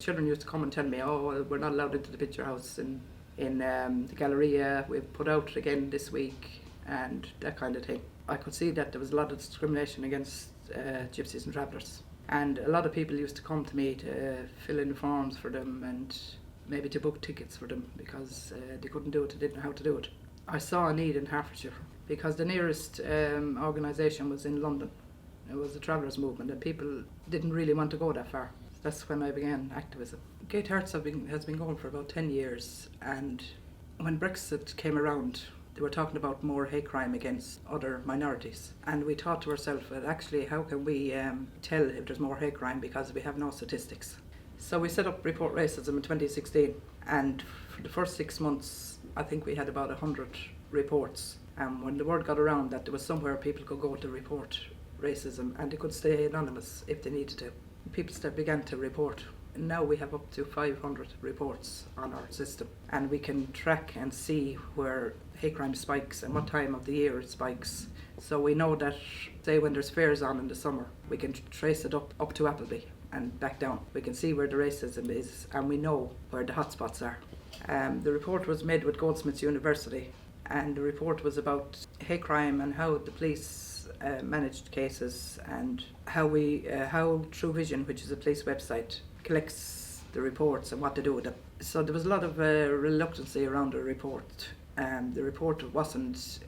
children used to come and tell me, oh, well, we're not allowed into the picture house in the Galleria, we've put out again this week, and that kind of thing. I could see that there was a lot of discrimination against gypsies and travellers. And a lot of people used to come to me to fill in the forms for them and maybe to book tickets for them because they couldn't do it, they didn't know how to do it. I saw a need in Hertfordshire because the nearest organisation was in London. It was the travellers movement and people didn't really want to go that far. That's when I began activism. GATE Herts has been going for about 10 years, and when Brexit came around, they were talking about more hate crime against other minorities. And we thought to ourselves, well, actually, how can we tell if there's more hate crime because we have no statistics? So we set up Report Racism in 2016, and for the first 6 months, I think we had about 100 reports. And when the word got around that there was somewhere people could go to report racism and they could stay anonymous if they needed to, people began to report. And now we have up to 500 reports on our system, and we can track and see where hate crime spikes and what time of the year it spikes. So we know that, say when there's fairs on in the summer, we can trace it up to Appleby and back down. We can see where the racism is, and we know where the hotspots are. The report was made with Goldsmiths University, and the report was about hate crime and how the police managed cases, and how True Vision, which is a police website, collects the reports and what to do with them. So there was a lot of reluctancy around the report. The report wasn't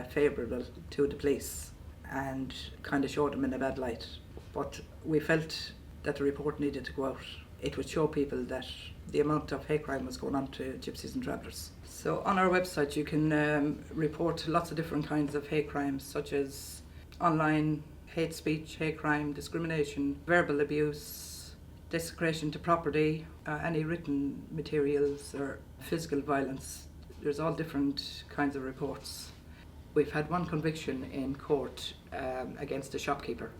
favourable to the police and kind of showed them in a bad light. But we felt that the report needed to go out. It would show people that the amount of hate crime was going on to gypsies and travellers. So on our website you can report lots of different kinds of hate crimes, such as online hate speech, hate crime, discrimination, verbal abuse, desecration to property, any written materials or physical violence. There's all different kinds of reports. We've had one conviction in court against a shopkeeper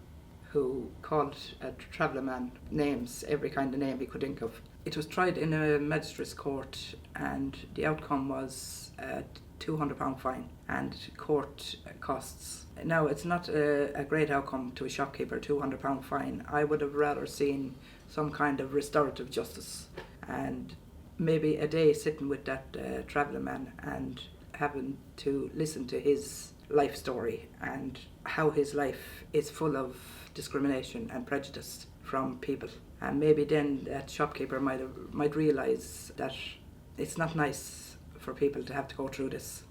who called a traveller man names, every kind of name he could think of. It was tried in a magistrate's court, and the outcome was a £200 fine and court costs. Now, it's not a great outcome to a shopkeeper, £200 fine. I would have rather seen some kind of restorative justice and maybe a day sitting with that traveller man and having to listen to his life story and how his life is full of discrimination and prejudice from people. And maybe then that shopkeeper might realise that it's not nice for people to have to go through this.